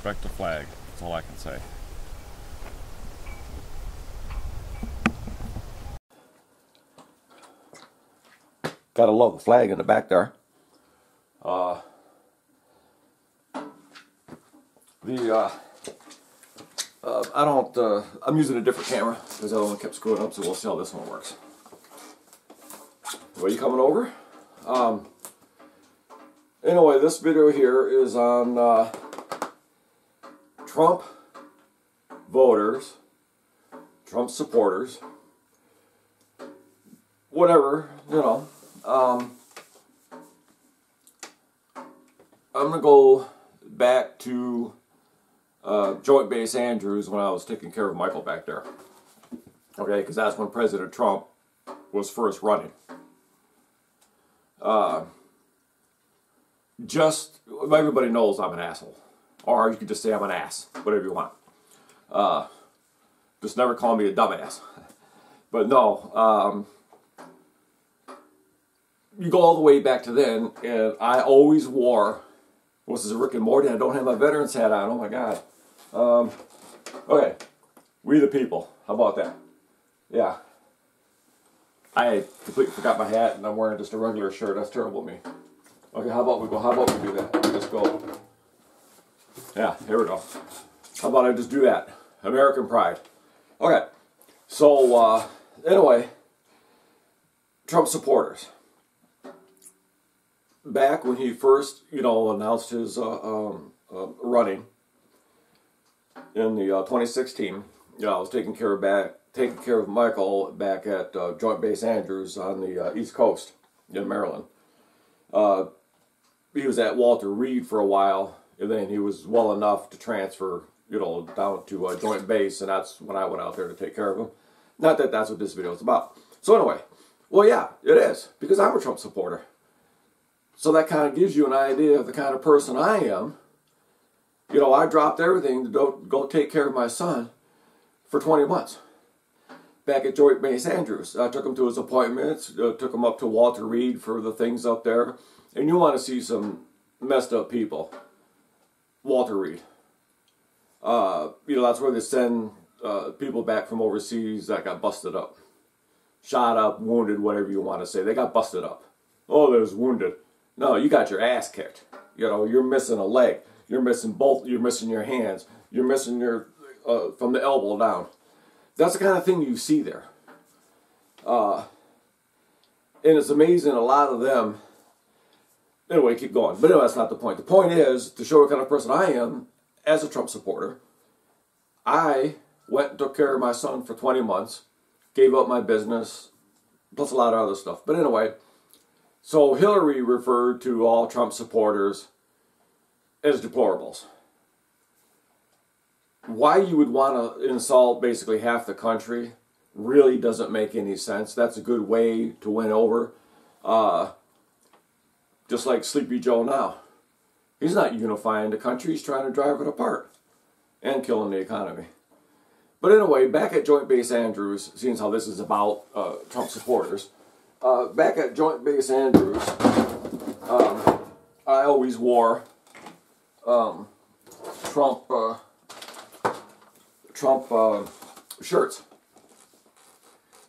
respect the flag. That's all I can say. Gotta love the flag in the back there. I'm using a different camera because the other one kept screwing up, so we'll see how this one works. Are you coming over? Anyway, this video here is on Trump voters, Trump supporters, whatever, you know. I'm going to go back to Joint Base Andrews when I was taking care of Michael back there. Okay, because that's when President Trump was first running. Everybody knows I'm an asshole. Or you could just say I'm an ass, whatever you want. Just never call me a dumbass. But no, you go all the way back to then, and I always wore, this is Rick and Morty, I don't have my veterans hat on, oh my god. Okay, we the people, how about that? Yeah. I completely forgot my hat, and I'm wearing just a regular shirt, that's terrible of me. Okay, how about we do that? We just go. Yeah, here we go. How about I just do that? American pride. Okay, so, anyway, Trump supporters. Back when he first, announced his running in the 2016, I was taking care of Michael back at Joint Base Andrews on the East Coast in Maryland. He was at Walter Reed for a while, and then he was well enough to transfer, down to Joint Base, and that's when I went out there to take care of him. Not that that's what this video is about. So anyway, well, yeah, it is, because I'm a Trump supporter. So that kind of gives you an idea of the kind of person I am. I dropped everything to go take care of my son for 20 months. Back at Joint Base Andrews. I took him to his appointments, took him up to Walter Reed for the things up there. And you want to see some messed up people. Walter Reed. That's where they send people back from overseas that got busted up. Shot up, wounded, whatever you want to say. They got busted up. Oh, they was wounded. No, you got your ass kicked. You're missing a leg. You're missing both. You're missing your hands. You're missing your from the elbow down. That's the kind of thing you see there. And it's amazing. A lot of them. Anyway, keep going. But anyway, that's not the point. The point is to show what kind of person I am as a Trump supporter. I went and took care of my son for 20 months. Gave up my business. Plus a lot of other stuff. But anyway. So Hillary referred to all Trump supporters as deplorables. Why you would want to insult basically half the country really doesn't make any sense. That's a good way to win over. Just like Sleepy Joe now. He's not unifying the country. He's trying to drive it apart and killing the economy. But anyway, back at Joint Base Andrews, seeing how this is about Trump supporters, back at Joint Base Andrews, I always wore Trump shirts.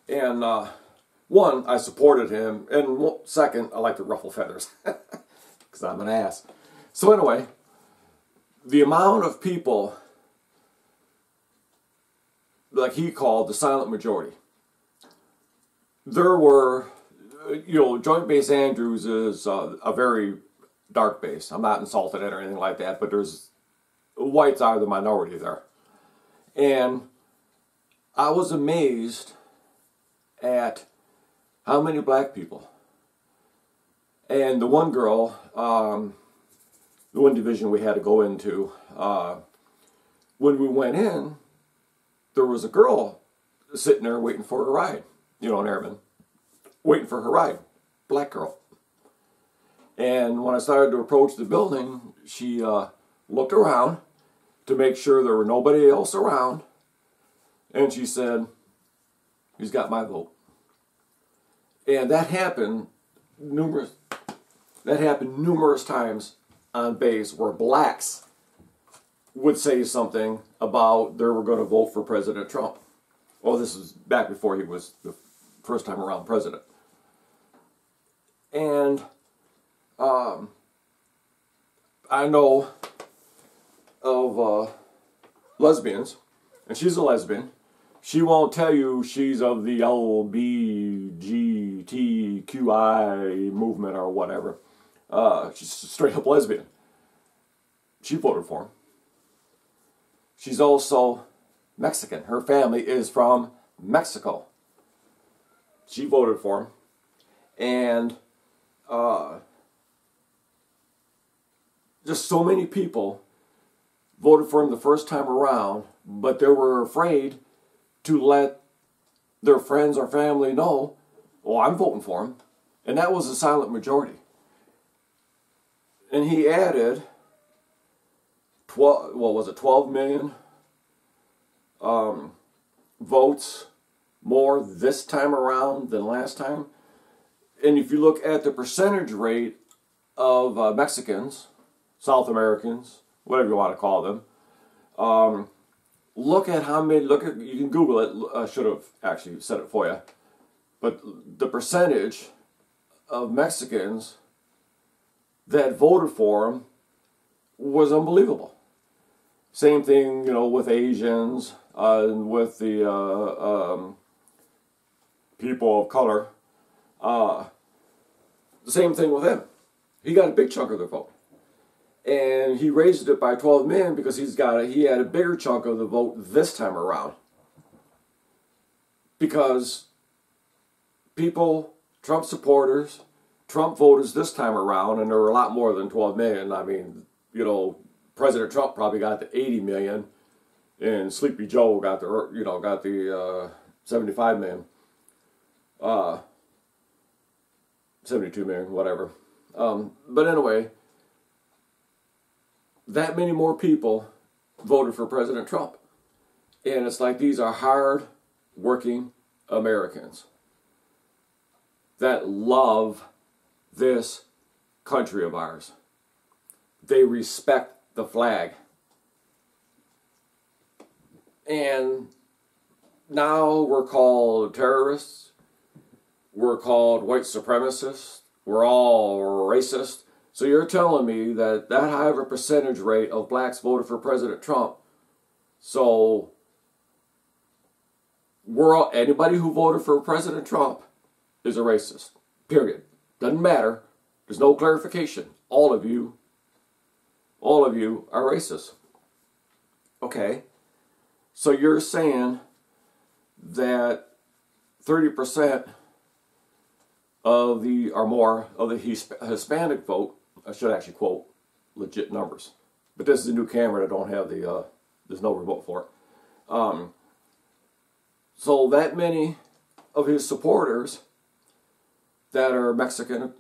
And one, I supported him, and second, I like to ruffle feathers, because I'm an ass. So anyway, the amount of people, like he called the silent majority, there were, Joint Base Andrews is a very dark base. I'm not insulted it or anything like that, but whites are the minority there. And I was amazed at how many black people. And the one girl, the one division we had to go into, when we went in, there was a girl sitting there waiting for her ride. An airman. Waiting for her ride. Black girl. And when I started to approach the building, she looked around to make sure there were nobody else around. And she said, "He's got my vote." And that happened numerous times on base where blacks would say something about they were going to vote for President Trump. Well, this is back before he was the first time around president. And I know of lesbians, and she's a lesbian. She won't tell you she's of the LBGTQI movement or whatever. She's a straight up lesbian. She voted for him. She's also Mexican. Her family is from Mexico. She voted for him. And just so many people voted for him the first time around, but they were afraid to let their friends or family know, oh, I'm voting for him. And that was a silent majority. And he added 12 million votes more this time around than last time. And if you look at the percentage rate of Mexicans, South Americans, whatever you want to call them, look at how many, you can Google it, I should have actually said it for you, but the percentage of Mexicans that voted for him was unbelievable. Same thing, with Asians, and with the people of color. The same thing with him. He got a big chunk of the vote. And he raised it by 12 million because he had a bigger chunk of the vote this time around. Because people, Trump supporters, Trump voters this time around, and there were a lot more than 12 million. I mean, President Trump probably got the 80 million, and Sleepy Joe got the 75 million. 72 million, whatever. But anyway, that many more people voted for President Trump. And it's like these are hard-working Americans that love this country of ours. They respect the flag. And now we're called terrorists. We're called white supremacists. We're all racist. So you're telling me that high of a percentage rate of blacks voted for President Trump. So anybody who voted for President Trump is a racist. Period. Doesn't matter. There's no clarification. All of you are racist. Okay. So you're saying that 30% of the Hispanic vote, I should actually quote legit numbers, but this is a new camera that don't have there's no remote for it. So that many of his supporters that are Mexican,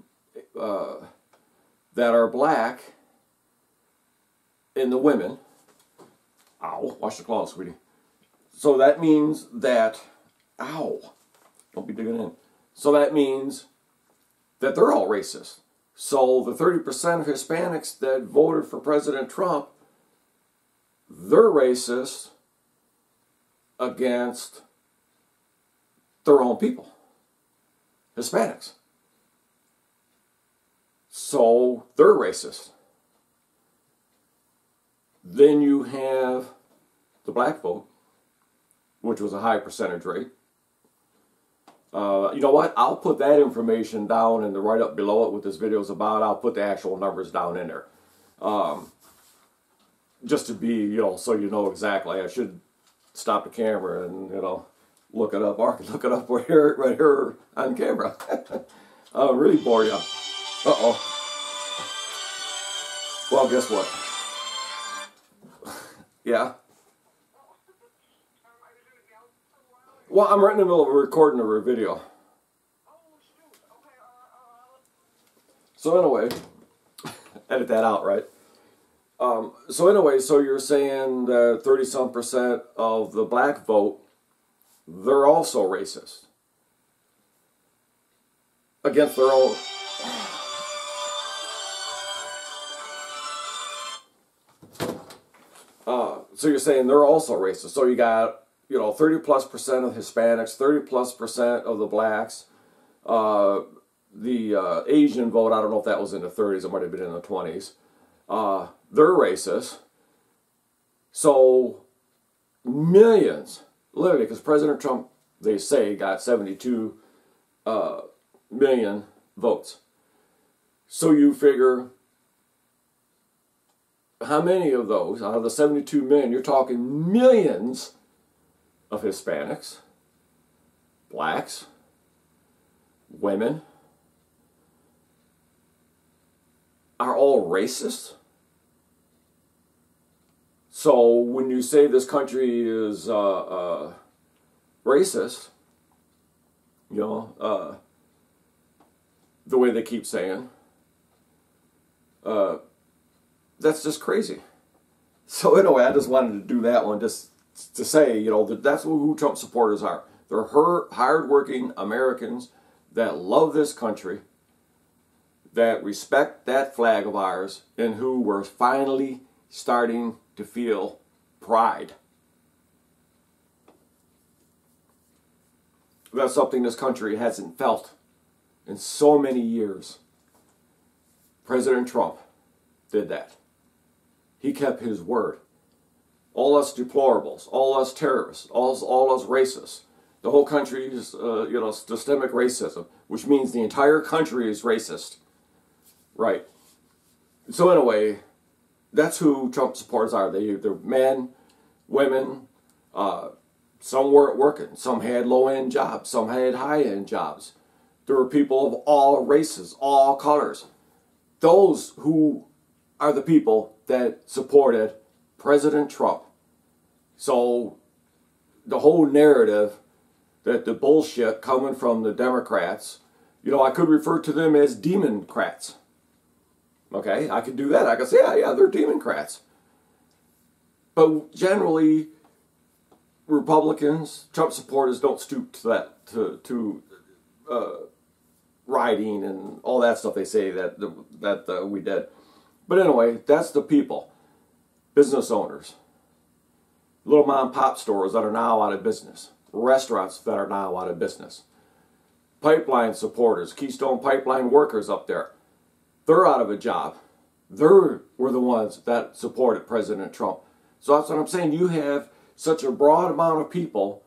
that are black, and the women, ow, wash the claws, sweetie. So that means that, ow, don't be digging in. So that means that they're all racist. So the 30% of Hispanics that voted for President Trump, they're racist against their own people, Hispanics. So they're racist. Then you have the black vote, which was a high percentage rate. You know what? I'll put that information down in the write-up below it, what this video is about. I'll put the actual numbers down in there. Just to be, so you know exactly. I should stop the camera and, look it up. Or I can look it up right here on camera. Really bore you. Uh-oh. Well, guess what? Yeah. Well, I'm right in the middle of recording a video. So anyway, edit that out, right? So anyway, so you're saying that 30-some% of the black vote, they're also racist against their own. So you're saying they're also racist. So you got, 30+% of Hispanics, 30+% of the blacks, the Asian vote, I don't know if that was in the 30s, it might have been in the 20s. They're racist. So millions, literally, because President Trump, they say, got 72 million votes. So you figure, how many of those, out of the 72 million, you're talking millions of Hispanics, blacks, women, are all racist? So when you say this country is racist, the way they keep saying, that's just crazy. So in a way, I just wanted to do that one just to say, that that's who Trump supporters are. They're hard-working Americans that love this country, that respect that flag of ours, and who were finally starting to feel pride. That's something this country hasn't felt in so many years. President Trump did that. He kept his word. All us deplorables, all us terrorists, all us racists. The whole country is, systemic racism, which means the entire country is racist. Right. So in a way, that's who Trump supporters are. They're men, women. Some weren't working. Some had low-end jobs. Some had high-end jobs. There were people of all races, all colors. Those who are the people that supported President Trump. So the whole narrative that the bullshit coming from the Democrats, I could refer to them as Democrats. Okay, I could do that. I could say, yeah, they're Democrats. But generally, Republicans, Trump supporters don't stoop to that, to rioting and all that stuff they say that we did. But anyway, that's the people. Business owners. Little mom and pop stores that are now out of business. Restaurants that are now out of business. Pipeline supporters, Keystone Pipeline workers up there. They're out of a job. They were the ones that supported President Trump. So that's what I'm saying. You have such a broad amount of people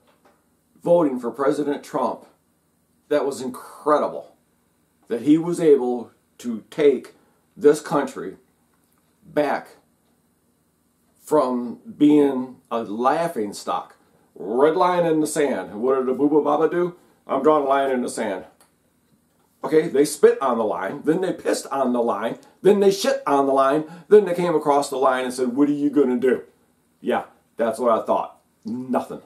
voting for President Trump. That was incredible. That he was able to take this country back from being a laughing stock. Red line in the sand. What did the Booba Baba do? I'm drawing a line in the sand. Okay, they spit on the line, then they pissed on the line, then they shit on the line, then they came across the line and said, what are you going to do? Yeah, that's what I thought. Nothing.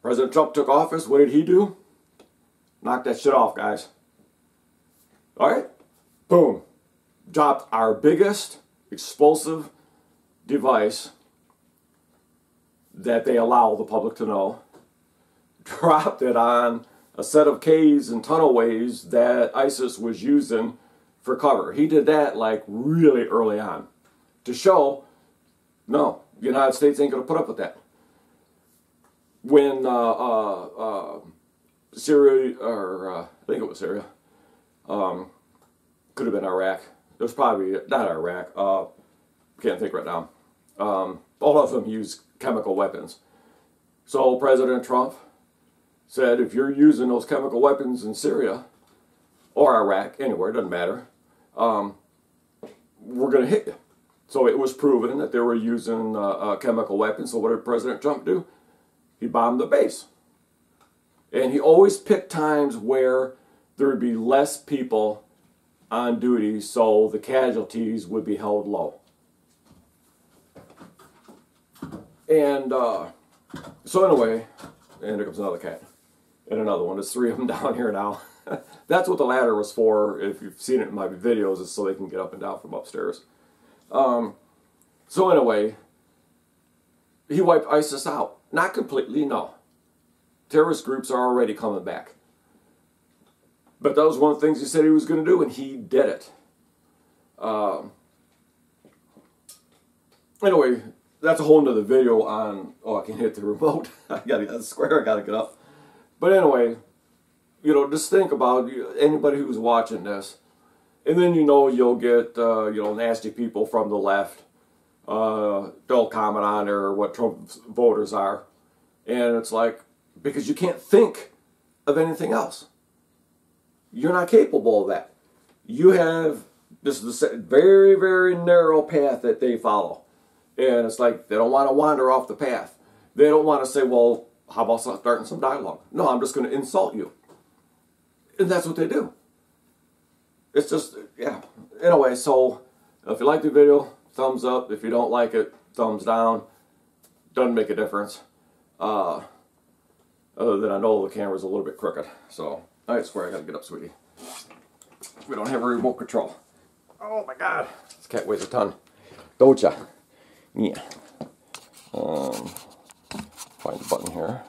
President Trump took office. What did he do? Knock that shit off, guys. All right? Boom. Dropped our biggest explosive device that they allow the public to know. Dropped it on a set of caves and tunnelways that ISIS was using for cover. He did that like really early on to show, no, the United States ain't going to put up with that. When Syria, or I think it was Syria, could have been Iraq. It was probably not Iraq. Can't think right now. All of them use chemical weapons. So President Trump said, if you're using those chemical weapons in Syria or Iraq, anywhere, doesn't matter, we're going to hit you. So it was proven that they were using chemical weapons. So what did President Trump do? He bombed the base. And he always picked times where there would be less people on duty, so the casualties would be held low. And so anyway, and there comes another cat. And another one. There's three of them down here now. That's what the ladder was for. If you've seen it in my videos, is so they can get up and down from upstairs. So anyway, he wiped ISIS out. Not completely, no. Terrorist groups are already coming back. But that was one of the things he said he was going to do, and he did it. Anyway, that's a whole nother video on, oh, I can hit the remote. I gotta get the square, I gotta get up. But anyway, you know, just think about anybody who's watching this. And then, you know, you'll get, you know, nasty people from the left. They'll comment on there what Trump voters are. And it's like, because you can't think of anything else. You're not capable of that. You have, this is a very, very narrow path that they follow. And it's like, they don't want to wander off the path. They don't want to say, well, how about starting some dialogue? No, I'm just going to insult you. And that's what they do. It's just, yeah. Anyway, so if you like the video, thumbs up. If you don't like it, thumbs down. Doesn't make a difference. Other than I know the camera's a little bit crooked. So, alright, Square, I gotta get up, sweetie. We don't have a remote control. Oh my god. This cat weighs a ton. Don't ya? Yeah. Find the button here.